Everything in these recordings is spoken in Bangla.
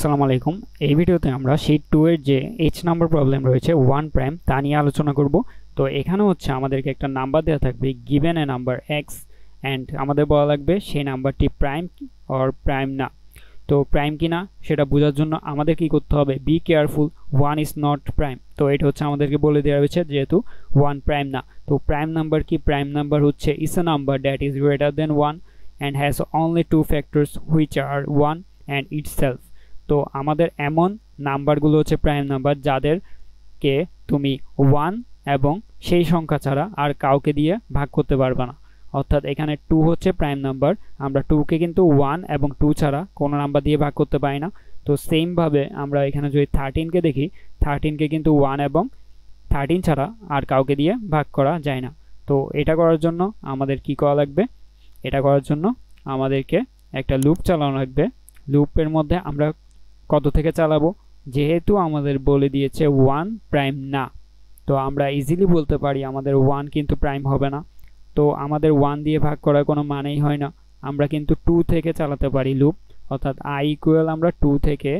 আসসালামু আলাইকুম। এই ভিডিওতে আমরা শীট 2 এর যে h নাম্বার প্রবলেম রয়েছে 1 প্রাইম তা নিয়ে আলোচনা করব। তো এখানে হচ্ছে আমাদেরকে একটা নাম্বার দেওয়া থাকবে given a number x and আমাদের বলা লাগবে সেই নাম্বারটি প্রাইম অর প্রাইম না। তো প্রাইম কিনা সেটা বোঝার জন্য আমাদের কি করতে হবে, be careful 1 is not prime. তো এটা হচ্ছে আমাদেরকে বলে দেওয়া হয়েছে যেহেতু 1 প্রাইম না। তো প্রাইম নাম্বার কি, প্রাইম নাম্বার হচ্ছে is a number that is greater than 1 and has only two factors which are 1 and itself। তো আমাদের এমন নাম্বারগুলো হচ্ছে প্রাইম নাম্বার যাদেরকে তুমি 1 এবং সেই সংখ্যা ছাড়া আর কাউকে দিয়ে ভাগ করতে পারবে না। অর্থাৎ এখানে 2 হচ্ছে প্রাইম নাম্বার, আমরা 2কে কিন্তু 1 এবং 2 ছাড়া কোনো নাম্বার দিয়ে ভাগ করতে পারি না। তো সেম ভাবে আমরা এখানে যদি 13কে দেখি, 13কে কিন্তু 1 এবং 13 ছাড়া আর কাউকে দিয়ে ভাগ করা যায় না। তো এটা করার জন্য আমাদের কি করা লাগবে, এটা করার জন্য আমাদেরকে একটা লুপ চালানো লাগবে। লুপের মধ্যে আমরা কত থেকে চালাবো, যেহেতু আমাদের বলে দিয়েছে 1 প্রাইম না, তো আমরা ইজিলি বলতে পারি আমাদের 1 কিন্তু প্রাইম হবে না। তো আমাদের 1 দিয়ে ভাগ করার কোনো মানেই হয় না। আমরা কিন্তু 2 থেকে চালাতে পারি লুপ, অর্থাৎ i ইকুয়াল আমরা 2 থেকে,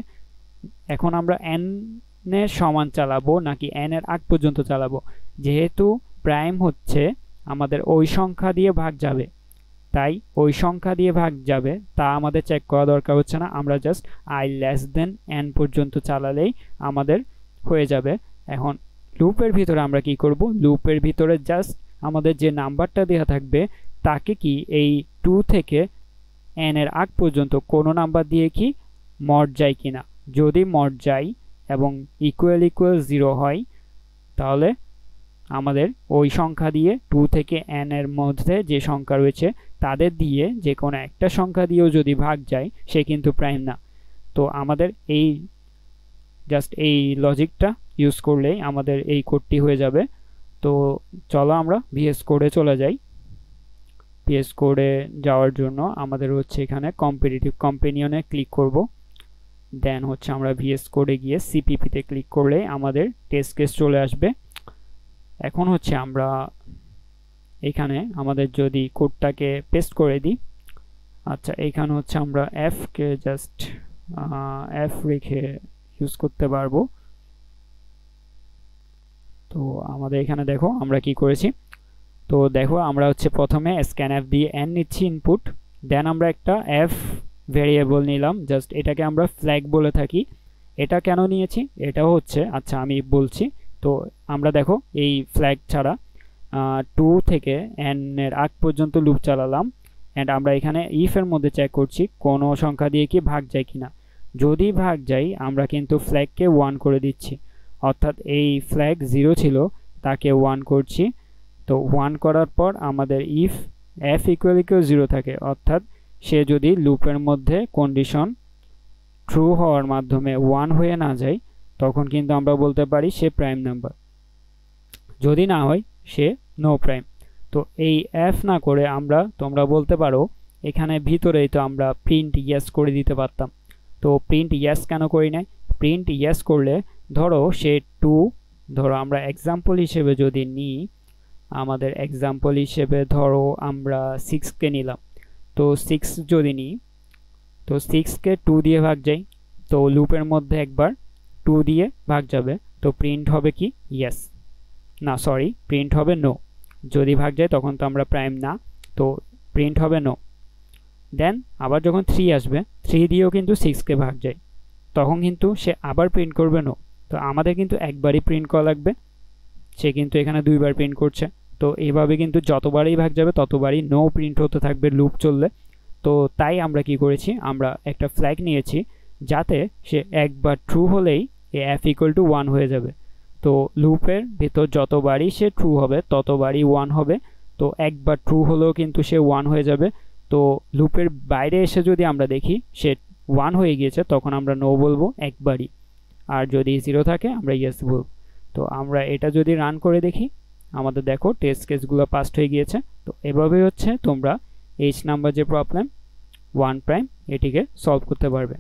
এখন আমরা n এর সমান চালাবো নাকি n এর আগ পর্যন্ত চালাবো। যেহেতু প্রাইম হচ্ছে আমাদের ওই সংখ্যা দিয়ে ভাগ যাবে, তাই ওই সংখ্যা দিয়ে ভাগ যাবে তা আমাদের চেক করা দরকার হচ্ছে না। আমরা just i less than n পর্যন্ত চালালেই আমাদের হয়ে যাবে। এখন লুপের ভিতরে আমরা কি করব, লুপের ভিতরে জাস্ট আমাদের যে নাম্বারটা দেওয়া থাকবে তাকে কি এই 2 থেকে n এর আগ পর্যন্ত কোনো নাম্বার দিয়ে কি মড যায় কিনা। যদি মড যায় এবং ইকুয়াল 0 হয় তাহলে আমাদের ওই সংখ্যা দিয়ে 2 থেকে n এর মধ্যে যে সংখ্যা রয়েছে তাদের দিয়ে যে কোনো একটা সংখ্যা দিয়েও যদি ভাগ যায় সে কিন্তু প্রাইম না। তো আমাদের এই জাস্ট এই লজিকটা ইউজ করলেই আমাদের এই কোডটি হয়ে যাবে। তো চলো আমরা ভিএস কোডে চলে যাই। ভিএস কোডে যাওয়ার জন্য আমাদের হচ্ছে এখানে কম্পিটিটিভ কম্পেনিয়নে ক্লিক করব। দেন হচ্ছে আমরা ভিএস কোডে গিয়ে সিপিপিতে ক্লিক করলে আমাদের টেস্ট কেস চলে আসবে। এখন হচ্ছে আমরা এখানে আমাদের যদি কোডটাকে পেস্ট করে দিই, আচ্ছা এখানে হচ্ছে আমরা f কে জাস্ট f রেখে ইউজ করতে পারবো। তো আমাদের এখানে দেখো আমরা কি করেছি। তো দেখো আমরা হচ্ছে প্রথমে scanf দিয়ে n নিচ্ছি ইনপুট, দেন আমরা একটা f ভেরিয়েবল নিলাম, জাস্ট এটাকে আমরা ফ্ল্যাগ বলে থাকি। এটা কেন নিয়েছি এটা হচ্ছে, আচ্ছা আমি বলছি। তো আমরা দেখো এই ফ্ল্যাগ ছাড়া 2 থেকে n এর আগ পর্যন্ত লুপ চালালাম এন্ড আমরা এখানে ইফ এর মধ্যে চেক করছি কোনো সংখ্যা দিয়ে কি ভাগ যায় কিনা। যদি ভাগ যায় আমরা কিন্তু ফ্ল্যাগকে 1 করে দিচ্ছি, অর্থাৎ এই ফ্ল্যাগ 0 ছিল তাকে 1 করছি। তো 1 করার পর আমাদের ইফ f ইকুয়াল 0 থাকে, অর্থাৎ সে যদি লুপের মধ্যে কন্ডিশন ট্রু হওয়ার মাধ্যমে 1 হয়ে না যায় তখন কিন্তু আমরা বলতে পারি সে প্রাইম নাম্বার, যদি না হয় সে নো প্রাইম। তো এই f না করে আমরা, তোমরা বলতে পারো এখানে ভিতরেই তো আমরা প্রিন্ট ইয়েস করে দিতে পারতাম। তো প্রিন্ট ইয়েস কেন করি নাই, প্রিন্ট ইয়েস করলে ধরো সে 2, ধরো আমরা এক্সাম্পল হিসেবে যদি নিই, আমাদের এক্সাম্পল হিসেবে ধরো আমরা 6কে নিলাম। তো 6 যদি নিই, তো 6কে 2 দিয়ে ভাগ যায়, তো লুপের মধ্যে একবার 2 দিয়ে ভাগ যাবে, তো প্রিন্ট হবে কি ইয়েস, না সরি প্রিন্ট হবে নো। যদি ভাগ যায় তখন তো আমরা প্রাইম না, তো প্রিন্ট হবে নো। দেন আবার যখন 3 আসবে, 3 দিয়েও কিন্তু 6কে ভাগ যায়, তখন কিন্তু সে আবার প্রিন্ট করবে নো। তো আমাদের কিন্তু একবারই প্রিন্ট করা লাগবে, সে কিন্তু এখানে 2বার প্রিন্ট করছে। তো এইভাবে কিন্তু যতবারই ভাগ যাবে ততবারই নো প্রিন্ট হতে থাকবে লুপ চললে। তো তাই আমরা কি করেছি, আমরা একটা ফ্ল্যাগ নিয়েছি যাতে সে একবার ট্রু হলেই f ইকুয়াল টু 1 হয়ে যাবে। তো লুপের ভিতর যতবারই সে ট্রু হবে ততবারই 1 হবে। তো একবার ট্রু হলেও কিন্তু সে 1 হয়ে যাবে। তো লুপের বাইরে এসে যদি আমরা দেখি সে 1 হয়ে গিয়েছে তখন আমরা নো বলবো একবারই, আর যদি 0 থাকে আমরা ইয়েস বলবো। তো আমরা এটা যদি রান করে দেখি, আমাদের দেখো টেস্ট কেসগুলো পাস্ট হয়ে গিয়েছে। তো এভাবেই হচ্ছে তোমরা h নাম্বার যে প্রবলেম 1 প্রাইম এটিকে সলভ করতে পারবে।